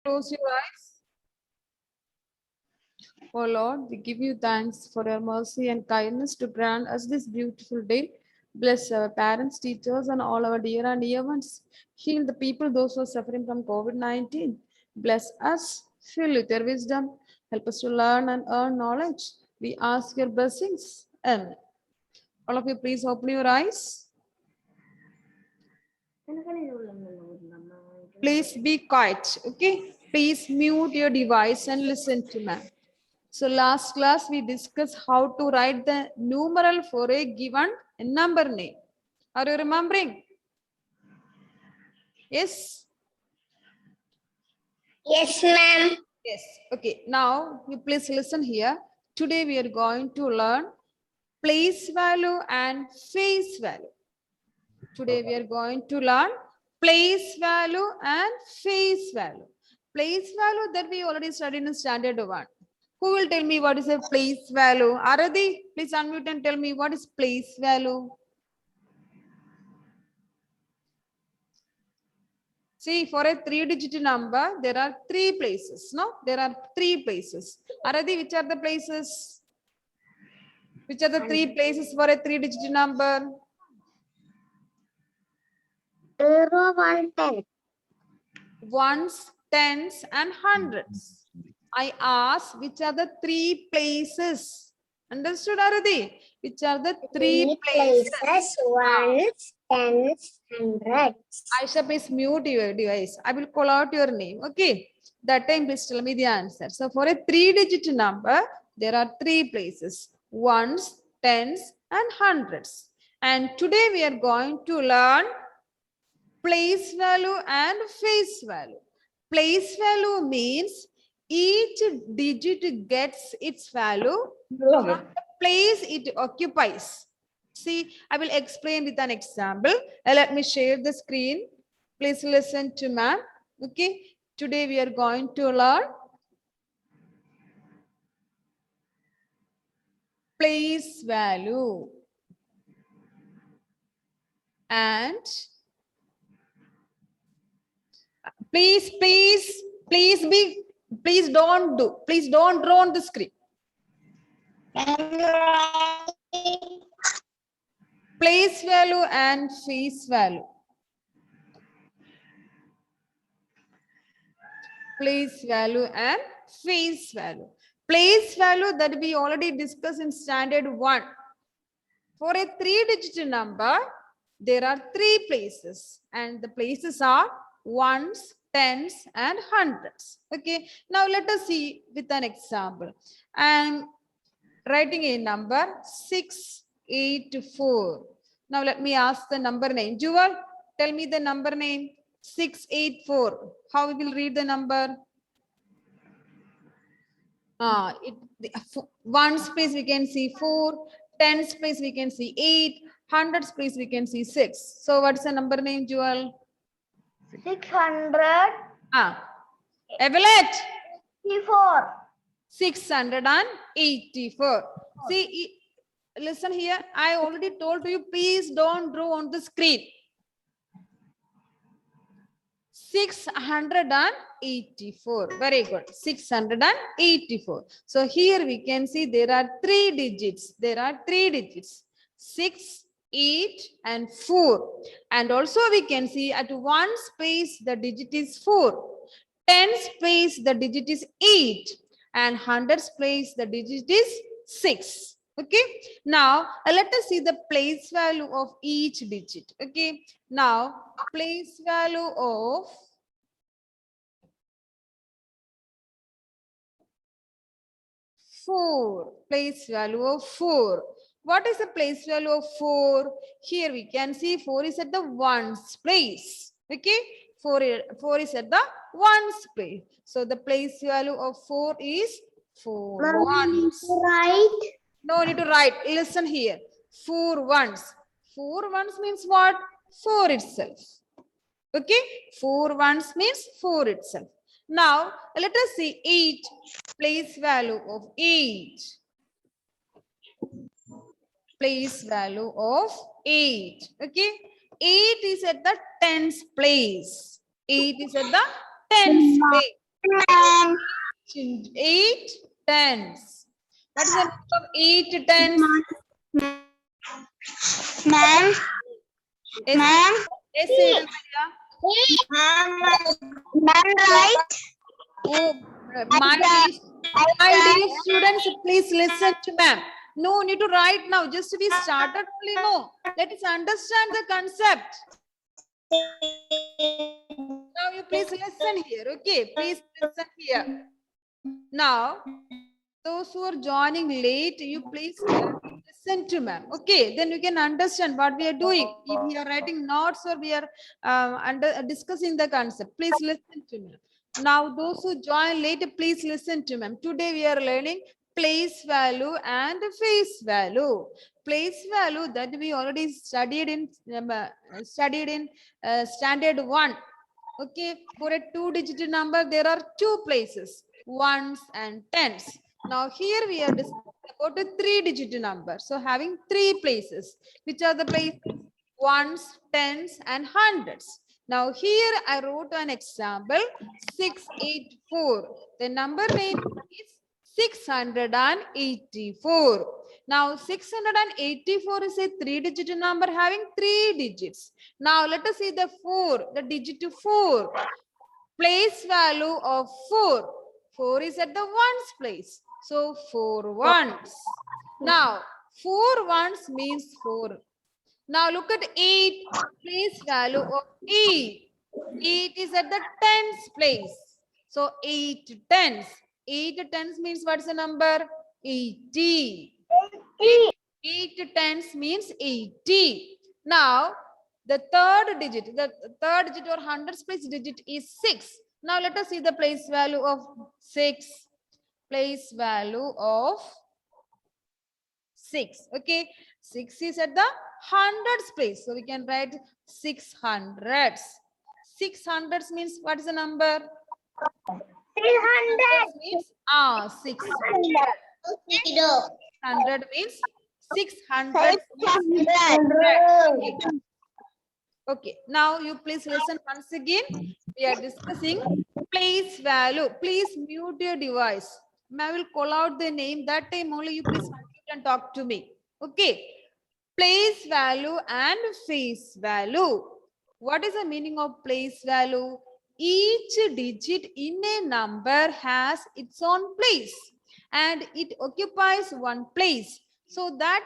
Close your eyes. Oh Lord, we give you thanks for your mercy and kindness to grant us this beautiful day. Bless our parents, teachers, and all our dear and dear ones. Heal the people, those who are suffering from COVID-19. Bless us, fill with your wisdom. Help us to learn and earn knowledge. We ask your blessings. Amen. All of you, please open your eyes. Please be quiet, okay? Please mute your device and listen to me. So last class we discussed how to write the numeral for a given number name. Are you remembering? Yes? Yes, ma'am. Yes. Okay. Now you please listen here. Today we are going to learn place value and face value. Today we are going to learn place value and face value. Place value that we already studied in standard 1. Who will tell me what is a place value? Aradhi, please unmute and tell me what is place value. See, for a 3-digit number, there are 3 places. No, there are 3 places. Aradhi, which are the places? Which are the 3 places for a 3-digit number? 0, 1, 10. Ones, tens, and hundreds. I asked which are the 3 places. Understood, Aradhi? Which are the 3 places? Ones, tens, hundreds. Aisha, please mute your device. I will call out your name. Okay. That time, please tell me the answer. So, for a 3-digit number, there are 3 places: ones, tens, and hundreds. And today we are going to learn place value and face value. Place value means each digit gets its value from the place it occupies. See, I will explain with an example. Let me share the screen. Please listen to ma'am. Okay. Today we are going to learn place value and please don't draw on the screen. Place value and face value. Place value and face value. Place value that we already discussed in standard 1. For a 3-digit number, there are 3 places, and the places are ones, tens, and hundreds. Okay. Now let us see with an example. I'm writing a number 684. Now let me ask the number name. Jewel, tell me the number name. 684. How we will read the number? Ones place we can see 4, tens place we can see 8, hundreds place we can see 6. So what's the number name, Jewel? 600. Evelette. 64. 684. See, listen here. I already told you, please don't draw on the screen. 684. Very good. 684. So here we can see there are 3 digits. There are 3 digits. 6, 8, and 4. And also we can see at 1 space the digit is 4. 10 space the digit is 8. And 100 place the digit is 6. Okay. Now let us see the place value of each digit. Okay. Now place value of 4. Place value of 4. What is the place value of 4? Here we can see 4 is at the ones place. Okay. 4 is at the ones place. So the place value of 4 is 4 ones. Right. No need to write. Listen here. 4 ones. 4 ones means what? 4 itself. Okay. 4 ones means 4 itself. Now let us see 8. Place value of 8. Place value of 8. Okay. 8 is at the tens place. 8 is at the tens place. Ma'am. 8 tens. What is the meaning of 8 tens? Ma'am. Yes, Ma'am. yes, Sridhar Maria. Ma'am, right? Oh, my dear students, please listen to ma'am. No need to write now. Just we started only. No, let us understand the concept. Now you please listen here. Okay, please listen here. Now, those who are joining late, you please listen to ma'am. Okay, then you can understand what we are doing. If we are writing notes or we are discussing the concept, please listen to me. Now, those who join late, please listen to ma'am. Today we are learning place value and face value. Place value that we already studied in standard 1. Okay, for a 2-digit number, there are 2 places, ones and tens. Now here we are discussing about a 3-digit number. So having 3 places, which are the places ones, tens and hundreds. Now here I wrote an example 684. The number name is 684. Now 684 is a 3-digit number having 3 digits. Now let us see the 4, the digit 4. Place value of 4. 4 is at the ones place. So 4 ones. Now 4 ones means 4. Now look at 8. Place value of 8. 8 is at the tens place. So 8 tens. 8 tens means what's the number? 80. 8 tens means 80. Now the third digit or hundreds place digit is 6. Now let us see the place value of 6. Place value of 6. Okay, 6 is at the hundreds place. So we can write 600s. 600s means what is the number? 300. Means 600. 100 means 600. Okay, now you please listen once again. We are discussing place value. Please mute your device. I will call out the name. That time only you please unmute and talk to me. Okay. Place value and face value. What is the meaning of place value? Each digit in a number has its own place and it occupies one place. So that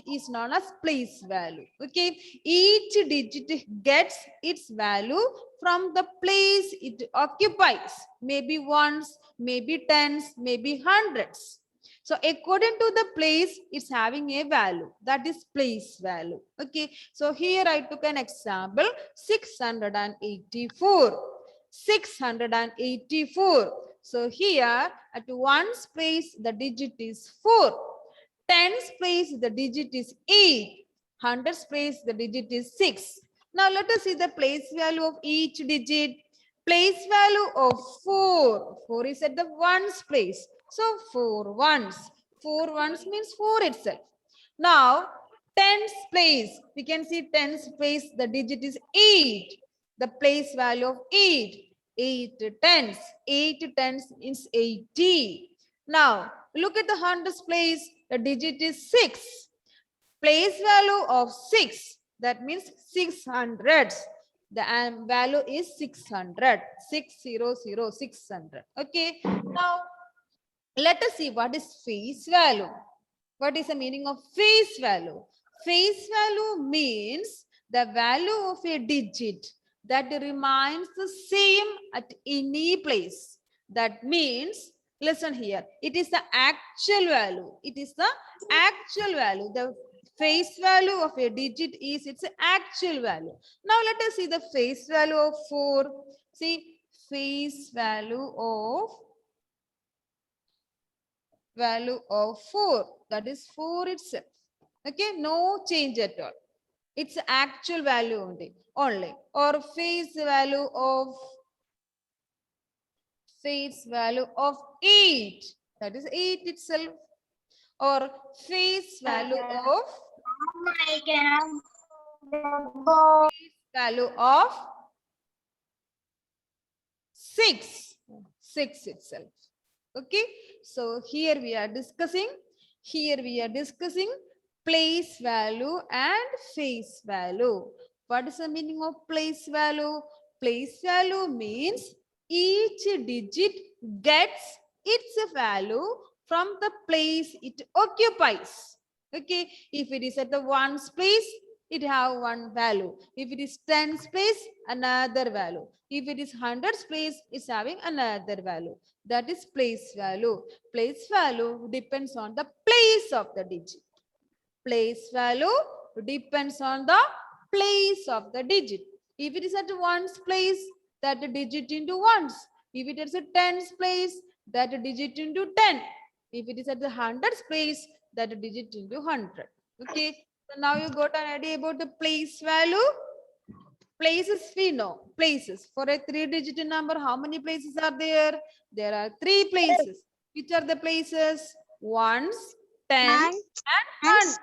is known as place value. Okay, each digit gets its value from the place it occupies. Maybe ones, maybe tens, maybe hundreds. So according to the place, it's having a value. That is place value. Okay. So here I took an example, 684. 684. So here at ones place, the digit is 4. Tens place, the digit is 8. Hundreds place, the digit is 6. Now let us see the place value of each digit. Place value of 4. 4 is at the ones place. So 4 ones. 4 ones means 4 itself. Now tens place. We can see tens place, the digit is 8. The place value of 8. 8 tens. 8 tens is 80. Now look at the hundreds place. The digit is 6. Place value of 6. That means 600s. The value is 600. 600, 600. Okay. Now let us see what is face value. What is the meaning of face value? Face value means the value of a digit that remains the same at any place. That means, listen here, it is the actual value. It is the actual value. The face value of a digit is its actual value. Now let us see the face value of 4. See, face value of 4. That is 4 itself. Okay, no change at all. It's actual value only. Or face value of 8. That is 8 itself. Or face value of value of 6. 6 itself. Okay, so here we are discussing place value and face value. What is the meaning of place value? Place value means each digit gets its value from the place it occupies. Okay, if it is at the ones place, it have one value. If it is tens place, another value. If it is hundreds place, it's having another value. That is place value. Place value depends on the place of the digit. Place value depends on the place of the digit. If it is at ones place, that digit into ones. If it is at tens place, that digit into 10. If it is at the hundreds place, that digit into 100. Okay, so now you got an idea about the place value. Places we know. Places. For a 3-digit number, how many places are there? There are 3 places. Which are the places? Ones, tens, and hundreds.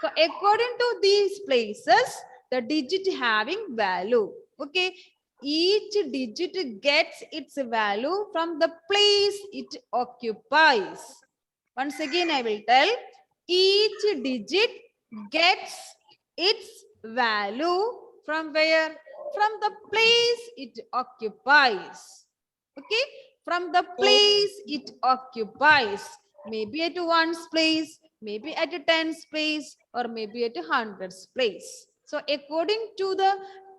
So according to these places, the digit having value. Okay. Each digit gets its value from the place it occupies. Once again, I will tell. Each digit gets its value from where? From the place it occupies. Okay. From the place it occupies. Maybe at ones place, maybe at a tens place, or maybe at a hundreds place. So according to the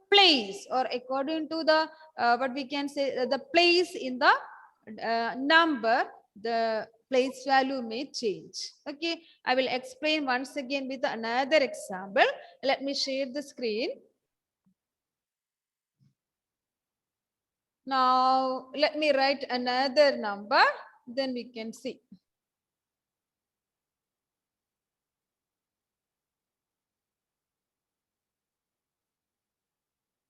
place, or according to the what we can say, the place in the number, the place value may change. Okay, I will explain once again with another example. Let me share the screen. Now let me write another number, then we can see.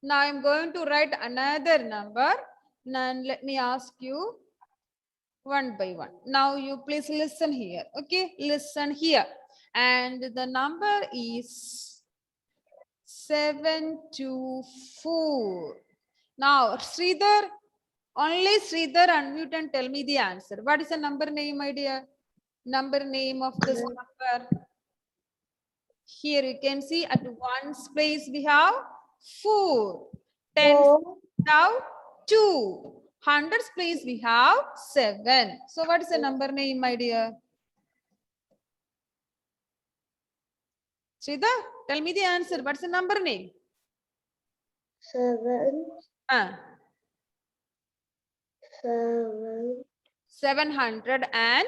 Now I'm going to write another number, and let me ask you one by one. Now you please listen here. Okay, listen here. And the number is 724. Now Sridhar, only Sridhar unmute and tell me the answer. What is the number name, my dear? Number name of this number. Here you can see at ones place we have 4. Tens we have 2. Hundreds place we have 7. So what is the number name, my dear? Sridhar, tell me the answer. What's the number name? 700 and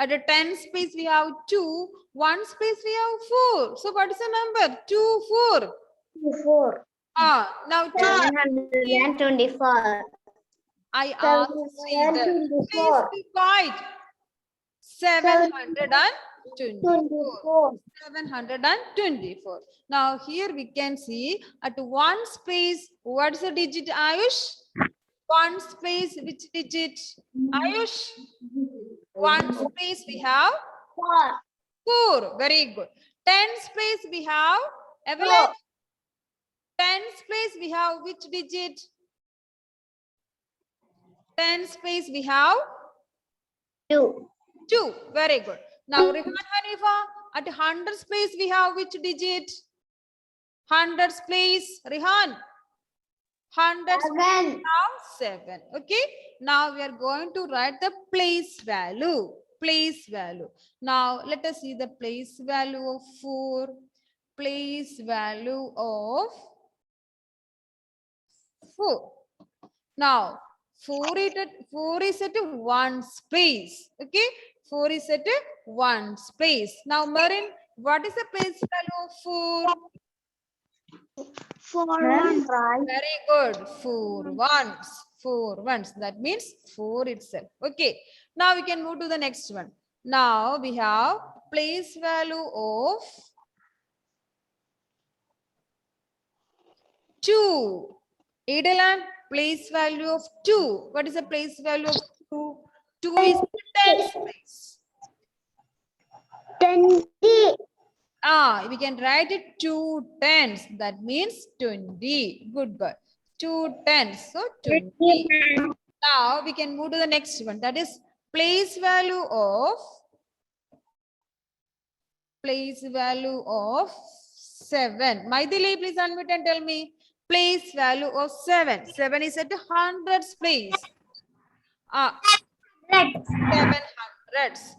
at a 10 space we have 2, 1 space we have 4. So what is the number? 2, 4. 4. Now 724. I asked Sridhar, please be quiet. 724. 724. Now here we can see at one space, what's the digit, Ayush? One space, which digit? Ayush? One space we have 4. Very good. 10 space we have Evelyn. 10 space we have which digit? 10 space we have 2. 2. Very good. Now Rihan Hanifa, at 100 space we have which digit? 100 place, Rihan. 100 space we have 7. Okay. Now we are going to write the place value. Place value. Now let us see the place value of 4. Place value of 4. Now 4 is at 1 space. Okay. 4 is at 1 space. Now Marin, what is the place value of 4? 4 1, right? Very good. 4 ones. 4 ones. That means 4 itself. Okay. Now we can move to the next one. Now we have place value of 2. Edelan, place value of 2. What is the place value of 2? 2 is the tens place. 20. We can write it 2 tens. That means 20. Good girl. 2 tens. So 20. Now we can move to the next one. That is place value of 7. Maithili, please unmute and tell me. Place value of 7. 7 is at hundreds place. 700s.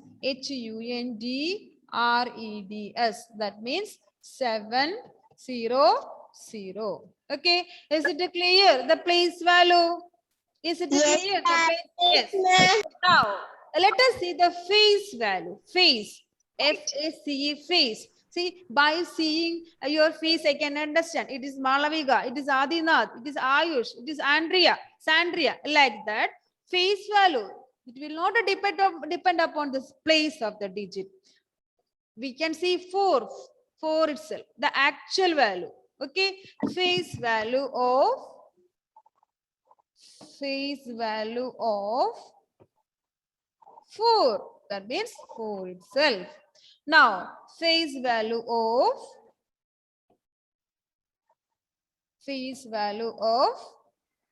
HUNDREDS. That means 700. Okay. Is it clear? The place value. Is it clear? The place? Yes. Now, let us see the face value. Face. FACE, face. See, by seeing your face, I can understand. It is Malaviga, it is Adinath, it is Ayush, it is Sandria, like that. Face value. It will not depend upon the place of the digit. We can see 4 itself, the actual value. Okay, face value of 4. That means 4 itself. Now, face value of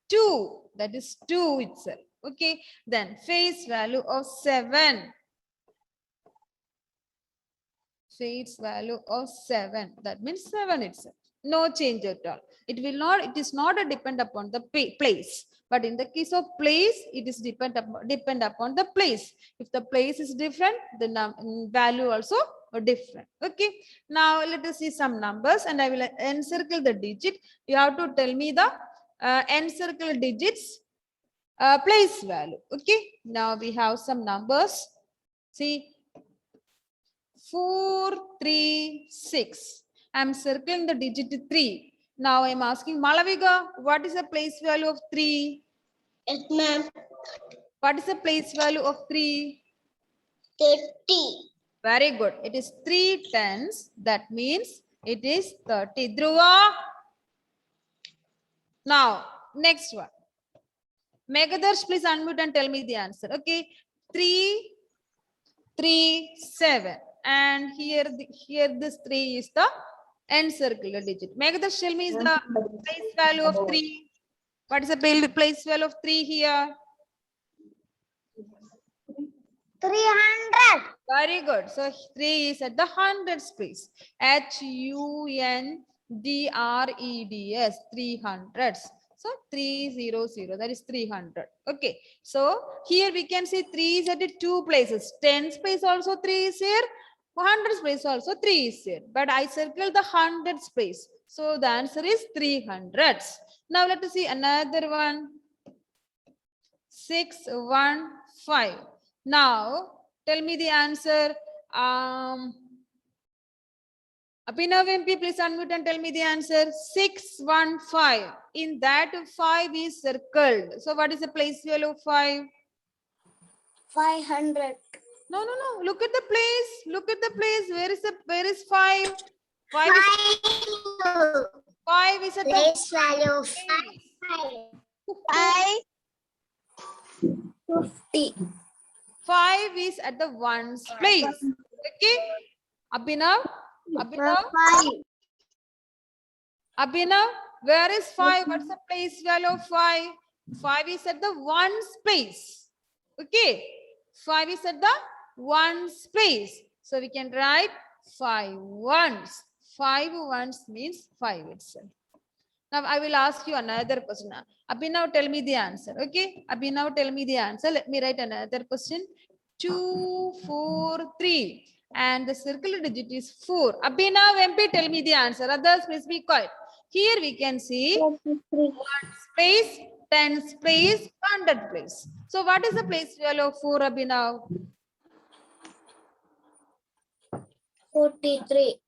2. That is 2 itself. Okay. Then face value of 7. Face value of 7. That means 7 itself. No change at all. It is not a depend upon the place. But in the case of place, it is depend upon the place. If the place is different, the value also different. Okay. Now let us see some numbers, and I will encircle the digit. You have to tell me the encircle digits place value. Okay. Now we have some numbers. See, 4, 3, 6. I'm circling the digit 3. Now I'm asking Malaviga, what is the place value of 3? Yes, ma'am. What is the place value of 3? 30. Very good. It is 3 tens. That means it is 30. Dhruva. Now, next one. Megadarsh, please unmute and tell me the answer. Okay. 3, 3, 7. And here this 3 is the encircular digit. Megadarsh, tell me is the place value of 3. What is the place value of 3 here? 300. Very good. So 3 is at the hundreds place. HUNDREDS, 300s. So 300, that is 300. Okay. So here we can see 3 is at 2 places. Tens place also 3 is here. Hundreds place also 3 is here. But I circle the hundreds place. So the answer is 300s. Now let us see another one. 615. Now tell me the answer. Abhinav MP, please unmute and tell me the answer. 615. In that 5 is circled. So what is the place value of 5? 500. No. Look at the place. Look at the place. Where is 5? 5 is at the Place value of place. 50. 5 is at the ones place. Okay. Abhinav, where is 5? What's the place value of 5? 5 is at the ones place. Okay. 5 is at the ones place. So we can write 5 ones. 5 ones means 5 itself. Now I will ask you another question. Abhinav, tell me the answer. Okay. Abhinav, tell me the answer. Let me write another question. 2, 4, 3. And the circular digit is 4. Abhinav MP, tell me the answer. Others, please be quiet. Here we can see 1's place, 10's place, 100 place. So what is the place value of 4, Abhinav? 43.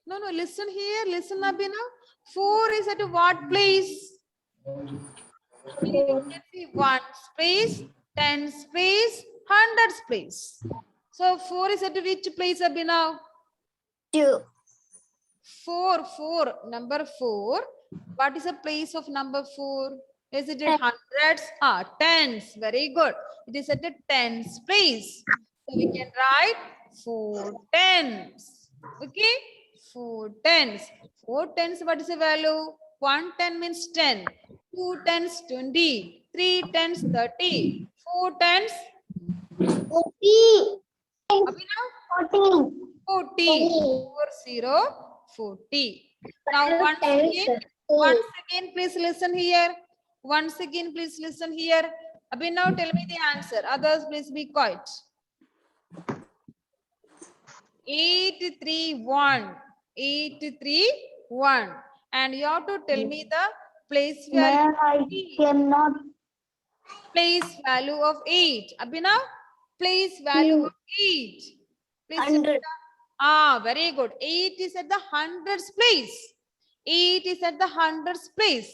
No, listen here. Listen, Abhinav. 4 is at what place? Here you can see 1's place, 10's place, 100's place. So 4 is at which place, Abhinav? 2. 4. Number 4. What is the place of number 4? Is it at hundreds? Tens. Very good. It is at the tens place. So we can write 4 tens. Okay, 4 tens. 4 tens, what is the value? 1 10 means 10. 2 tens, 20. 3 tens, 30. 4 tens, 40. Abhinav, 40. 40. 40. Now, once again, please listen here. Once again, please listen here. Abhinav, tell me the answer. Others, please be quiet. 831. 831. And you have to tell me the place value. Ma'am, I cannot. Place value of 8. Abhinav, place value of 8. Please. 100. Very good. 8 is at the hundreds place. 8 is at the hundreds place.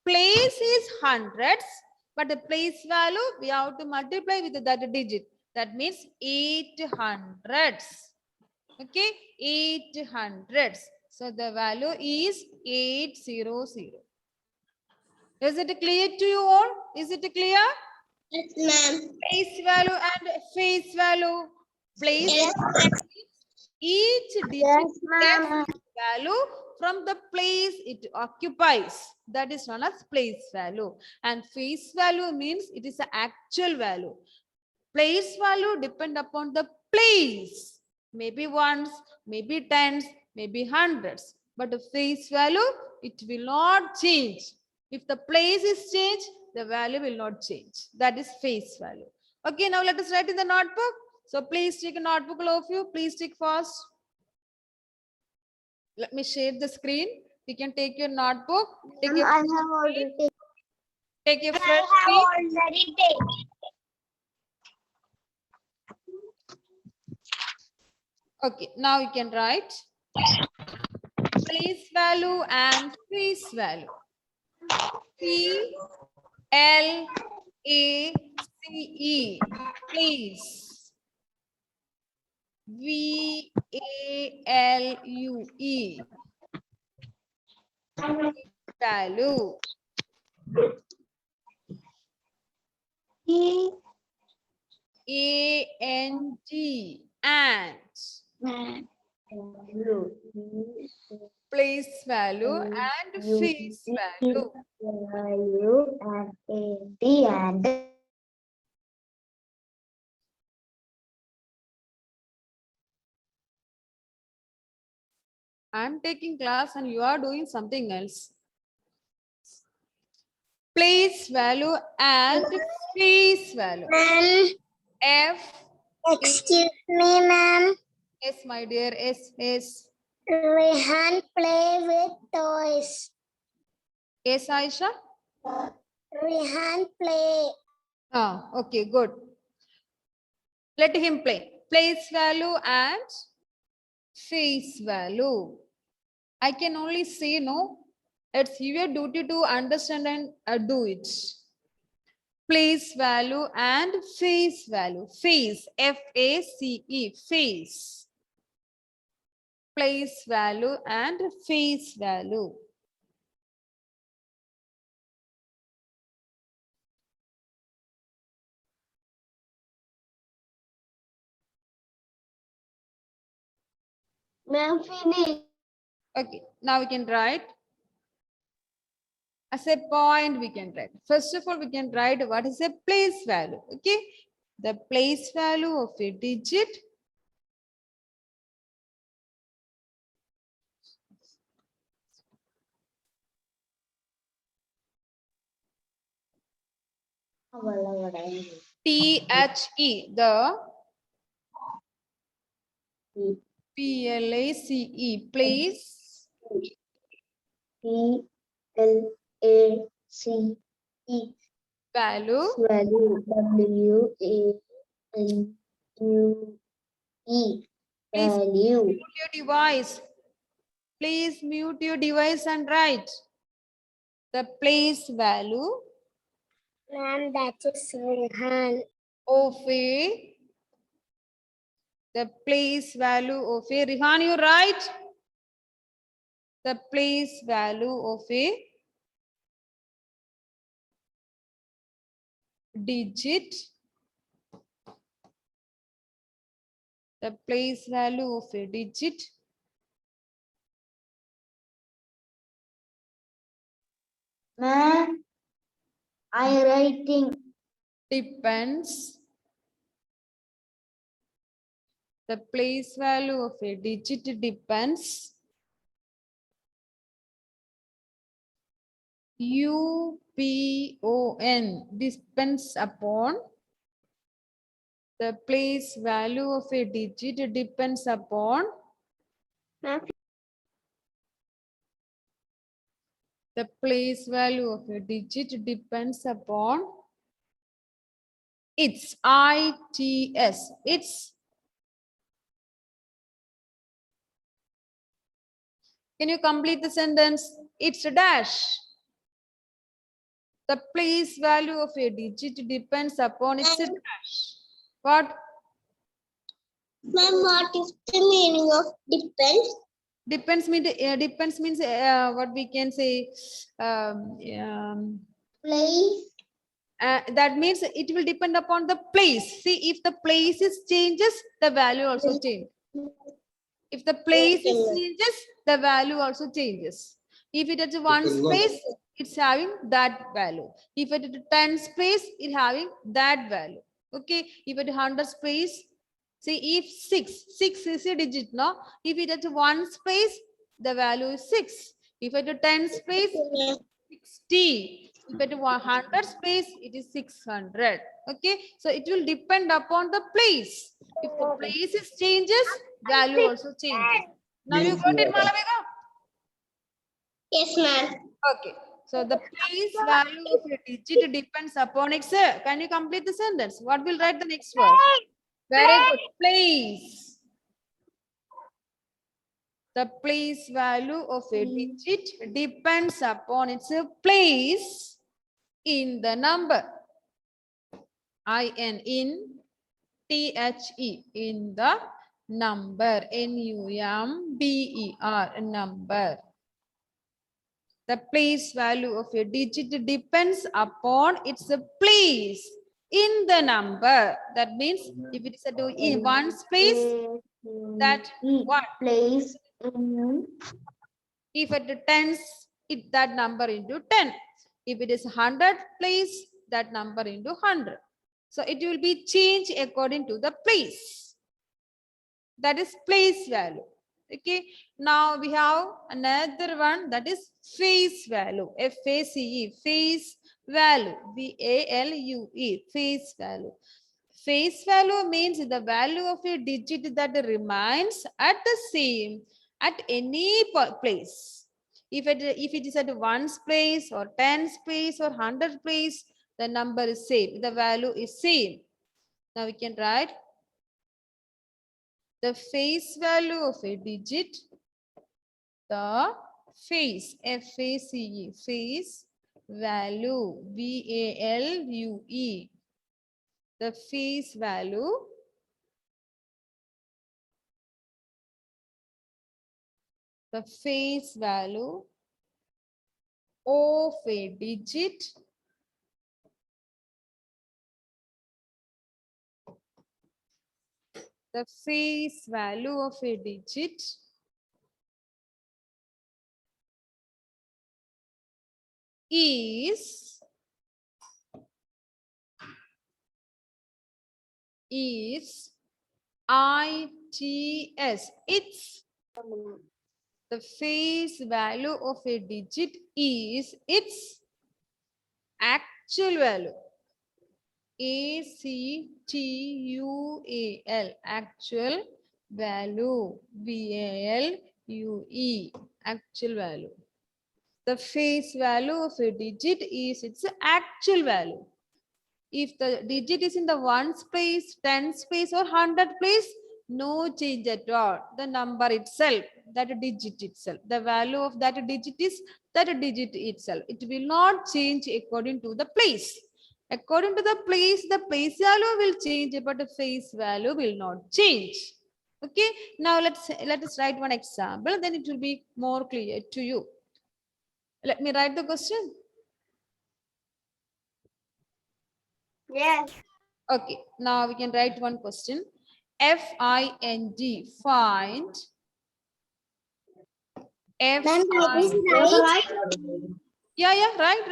Place is hundreds, but the place value we have to multiply with that digit. That means 800s. Okay, 800s. So the value is 800. Is it clear to you all? Is it clear? Yes, ma'am. Place value and face value. Place Yes. each digit Yes, ma'am. gets value from the place it occupies. That is known as place value. And face value means it is the actual value. Place value depend upon the place. Maybe ones, maybe tens, maybe hundreds. But the face value, it will not change. If the place is changed, the value will not change. That is face value. Okay, now let us write in the notebook. So please take a notebook, all of you. Please take fast. Let me share the screen. You can take your notebook. Take your, I have already. take your I fresh have screen. already taken. Okay, now you can write place value and face value. Place. VALUE. Value. ANG. And. Place value and face value. Value and AD and I'm taking class and you are doing something else. Place value and face value. ma'am. F. Excuse me, ma'am. Yes, my dear. Yes. Rehan play with toys. Yes, Aisha. Rehan play. Okay, good. Let him play. Place value and face value. I can only say no. It's your duty to understand and do it. Place value and face value. Face. FACE. Face. Place value and face value. Ma'am, finish. Okay, now we can write. As a point, we can write. First of all, we can write what is a place value. Okay, the place value of a digit THE, the PLACE, place PLACE. value Value. WALUE. Please Value. mute your device. Please mute your device and write the place value Ma'am, that is Rehan. of a, the place value of a, Rihan, you write the place value of a digit, the place value of a digit Ma'am, I writing. Depends. The place value of a digit depends. UPON depends upon. The place value of a digit depends upon. The place value of a digit depends upon its ITS. Its. Can you complete the sentence? It's a dash. The place value of a digit depends upon its a dash. What? Ma'am, what is the meaning of depends? Depends means what we can say. Place. That means it will depend upon the place. See, if the place is changes, the value also changes. If the place is changes, the value also changes. If it is one space, it's having that value. If it is 10 space, it's having that value. Okay. If it is 100 space, see if 6 is a digit, no? If it is one space, the value is 6. If it is 10 space, 60. If it is 100 space, it is 600. Okay. So it will depend upon the place. If the place is changes, value also changes. Now you got it, Malavika? Yes, ma'am. Okay. So the place value of a digit depends upon its. Can you complete the sentence? What will write the next word? Very good. Place. The place value of a digit depends upon its place in the number. in THE, in the number. NUMBER, number. The place value of a digit depends upon its place in the number. That means if it is in one space, that what? Place. If it is tens, that number into 10. If it is 100 place, that number into 100. So it will be changed according to the place. That is place value. Okay. Now we have another one, that is face value. FACE, face value. VALUE, face value. Face value means the value of a digit that remains at the same at any place. If it is at one place or 10 place or 100 place, the number is same. The value is same. Now we can write the face value of a digit. The face, FACE, face value, VALUE. The face value of a digit the face value of a digit is ITS. It's the face value of a digit is its actual value. ACTUAL, actual value. VALUE, actual value. The face value of a digit is its actual value. If the digit is in the 1 place, 10 place, or 100 place, no change at all. The number itself, that digit itself, the value of that digit is that digit itself. It will not change according to the place. According to the place value will change, but the face value will not change. Okay. Now let us write one example. Then it will be more clear to you. Let me write the question. Yes. Okay, now we can write one question. FIND, find. Ma'am, that is right. Yeah, right.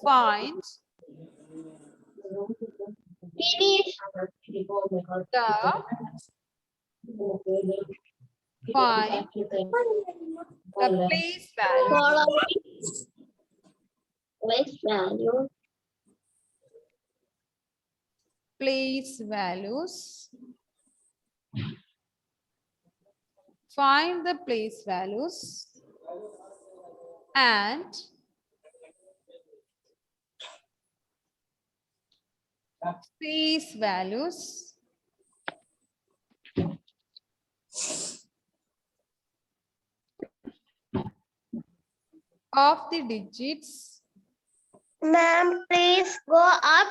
Find. Find Finish. the find the place value. Following place value. Place values. Find the place values and place values of the digits. Ma'am, please go up.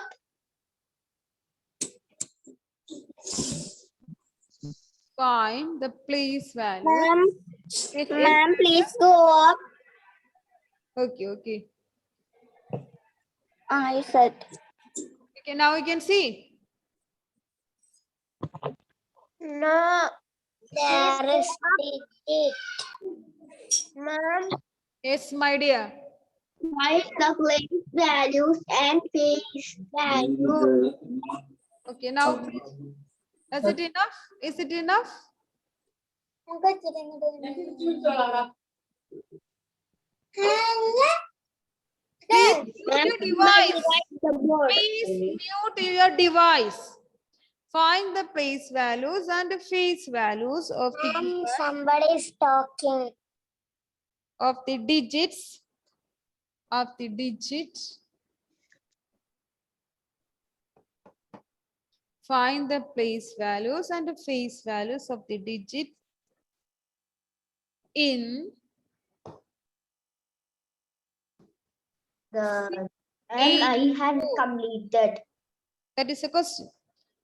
Find the place value. Ma'am, Yes. ma'am, please go up. Okay. I said. Okay, now you can see. No, there is it. Ma'am, Yes, my dear. find the place values and face values. Okay, now is it enough? Is it enough? Please mute your device. Please mute your device. Find the place values and the face values of the Somebody is talking. digits of the digit. Find the place values and the face values of the digit in And I had completed. that is a question.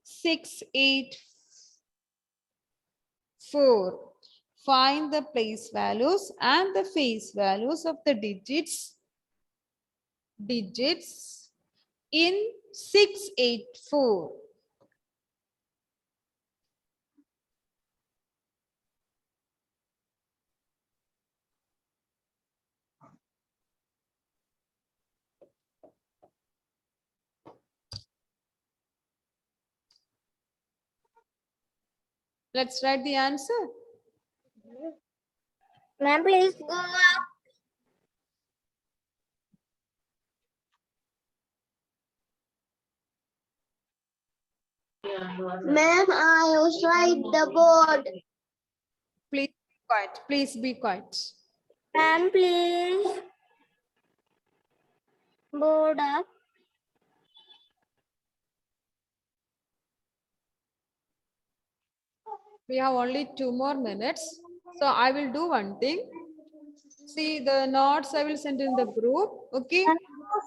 684. Find the place values and the face values of the digits in 684. Let's write the answer. Ma'am, please go up. Ma'am, I was right the board. Please be quiet. Please be quiet. Ma'am, please. Board up. We have only 2 more minutes. So I will do one thing. See the notes I will send in the group. Okay.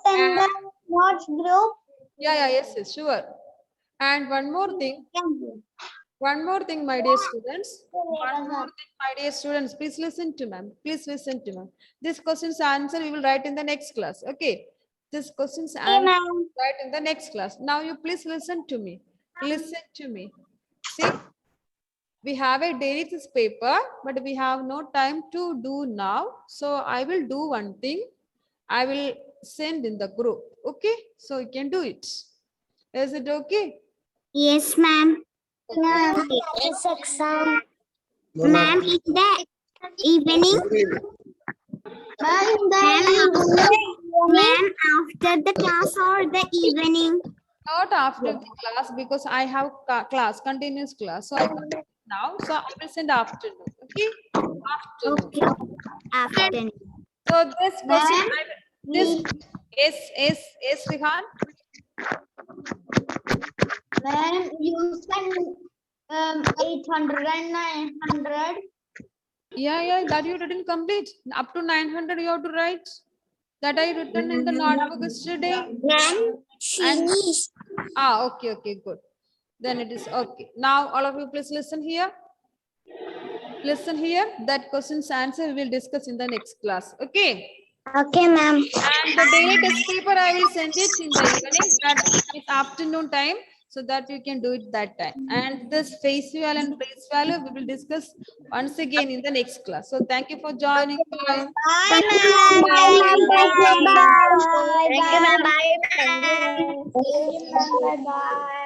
Send the watch group. Yes, sure. And one more thing, my dear students. One more thing, my dear students. Please listen to ma'am. Please listen to ma'am. This question's answer we will write in the next class. Okay. This question's answer write in the next class. Now you please listen to me. Listen to me. See, we have a daily this paper, but we have no time to do now. So I will do one thing. I will send in the group. Okay. So you can do it. Is it okay? Yes, ma'am. Ma'am, it's exam. Ma'am, in the evening. Ma'am, after the class or the evening? Not after the class because I have class, continuous class. So I can't do it now. So I will send afternoon. Okay. Afternoon. Okay. Afternoon. So this question, yes, Rihan. Ma'am, you send 800 and 900. Yeah, that you didn't complete. Up to 900 you have to write. That I written in the notebook yesterday. Ma'am, finish. Okay, good. Then it is okay. Now all of you please listen here. Listen here. That question's answer we will discuss in the next class. Okay. Okay, ma'am. And the daily test paper I will send it in the evening. That is afternoon time. so that you can do it that time. And this face value and place value we will discuss once again in the next class. So thank you for joining. Bye. Bye, ma'am. Thank you, ma'am. Bye. Thank you, ma'am. Bye, ma'am. Bye, bye.